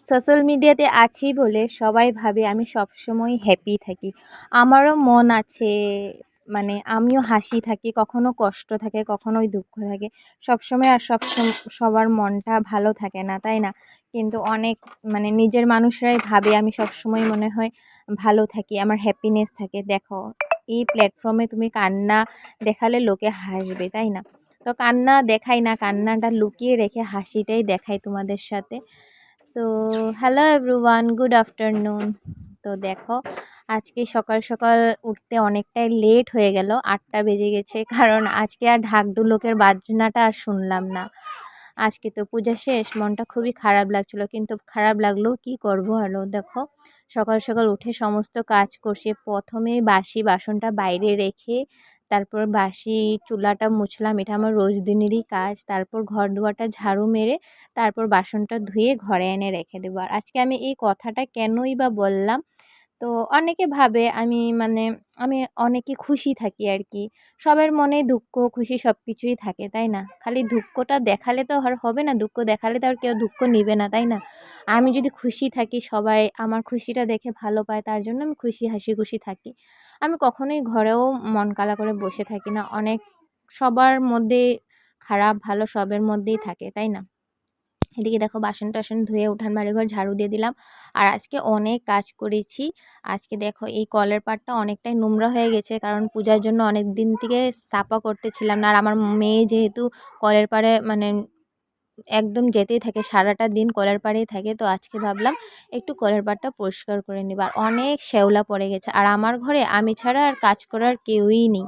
Social মিডিয়াতে আছি বলে সবাই ভাবে আমি সবসময় হ্যাপি থাকি। আমারও মন আছে, মানে আমিও হাসি থাকি, কখনো কষ্ট থাকে, কখনোই দুঃখ থাকে। সবসময় আর সবার মনটা ভালো থাকে না, তাই না? কিন্তু অনেক মানে নিজের মানুষরাই ভাবে আমি সবসময় মনে হয় ভালো থাকি, আমার হ্যাপিনেস থাকে। দেখো, এই প্ল্যাটফর্মে তুমি কান্না দেখালে লোকে হাসবে, তাই না? তো কান্না দেখাই না, কান্নাটা লুকিয়ে রেখে হাসিটাই দেখাই তোমাদের সাথে। তো হ্যালো এভরিওয়ান, গুড আফটারনুন। তো দেখো, আজকে সকাল সকাল উঠতে অনেকটাই লেট হয়ে গেল, 8টা বেজে গেছে। কারণ আজকে আর ঢাকঢোলকের বাজনাটা আর শুনলাম না। আজকে তো পূজা শেষ, মনটা খুবই খারাপ লাগছিল, কিন্তু খারাপ লাগলেও কি করব। আরও দেখো, সকাল সকাল উঠে সমস্ত কাজ করছি। প্রথমে বাসি বাসনটা বাইরে রেখে তারপর বাসি চুলাটা মুছলাম, এটা আমার রোজ দিনেরই কাজ। তারপর ঘর দুয়ারটা ঝাড়ু মেরে তারপর বাসনটা ধুয়ে ঘরে এনে রেখে দেবো। আর আজকে আমি এই কথাটা কেনই বা বললাম, তো অনেকে ভাবে আমি অনেকে খুশি থাকি আর কি। সবার মনে দুঃখ খুশি সব কিছুই থাকে, তাই না? খালি দুঃখটা দেখালে তো আর হবে না, দুঃখ দেখালে তো আর কেউ দুঃখ নিবে না, তাই না? আমি যদি খুশি থাকি, সবাই আমার খুশিটা দেখে ভালো পায়, তার জন্য আমি হাসি খুশি থাকি। আমি কখনোই ঘরেও মন কালা করে বসে থাকি না। অনেক সবার মধ্যে খারাপ ভালো সবের মধ্যেই থাকে, তাই না? এদিকে দেখো, বাসন টাসন ধুয়ে উঠান বাড়িঘর ঝাড়ু দিয়ে দিলাম। আর আজকে অনেক কাজ করেছি। আজকে দেখো, এই কলের পাড়টা অনেকটাই নোংরা হয়ে গেছে, কারণ পূজার জন্য অনেক দিন থেকে সাফা করতেছিলাম না। আর আমার মেয়ে যেহেতু কলের পাড়ে একদম যেতেই থাকে, সারাটা দিন কলের পাড়েই থাকে, তো আজকে ভাবলাম একটু কলের পাড়টা পরিষ্কার করে নিব। আর অনেক শ্যাওলা পড়ে গেছে, আর আমার ঘরে আমি ছাড়া আর কাজ করার কেউই নেই।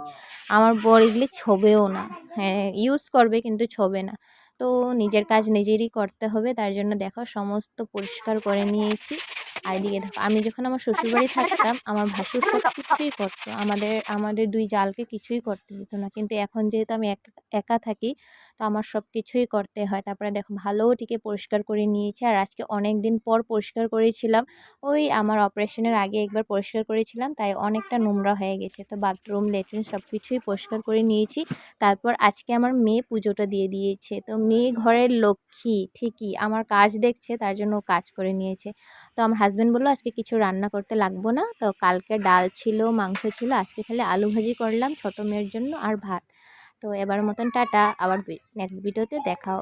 আমার বর এগুলি ছোবেও না। হ্যাঁ, ইউজ করবে কিন্তু ছোবে না। তো নিজের কাজ নিজেরই করতে হবে, তার জন্য দেখো সমস্ত পরিষ্কার করে নিয়েছি। আর এদিকে দেখো, আমি যখন আমার শ্বশুরবাড়ি থাকতাম, আমার ভাসুর সব কিছুই করতো, আমাদের দুই জালকে কিছুই করতে দিত না। কিন্তু এখন যেহেতু আমি একা থাকি, তো আমার সব কিছুই করতে হয়। তারপরে দেখো, ভালোটিকে পরিষ্কার করে নিয়েছি। আর আজকে অনেক দিন পর পরিষ্কার করেছিলাম, ওই আমার অপারেশনের আগে একবার পরিষ্কার করেছিলাম, তাই অনেকটা নোংরা হয়ে গেছে। তো বাথরুম ল্যাট্রিন সব কিছুই পরিষ্কার করে নিয়েছি। তারপর আজকে আমার মেয়ে পুজোটা দিয়ে দিয়েছে। তো মেয়ে ঘরের লক্ষ্মী, ঠিকই আমার কাজ দেখছে, তার জন্য ও কাজ করে নিয়েছে। তো আমার হাজব্যান্ড বললো আজকে কিছু রান্না করতে লাগবো না, তো কালকে ডাল ছিল, মাংস ছিল, আজকে খালি আলু ভাজি করলাম ছোটো মেয়ের জন্য আর ভাত। তো এবার মতন টাটা, আবার নেক্সট ভিডিওতে দেখা হবে।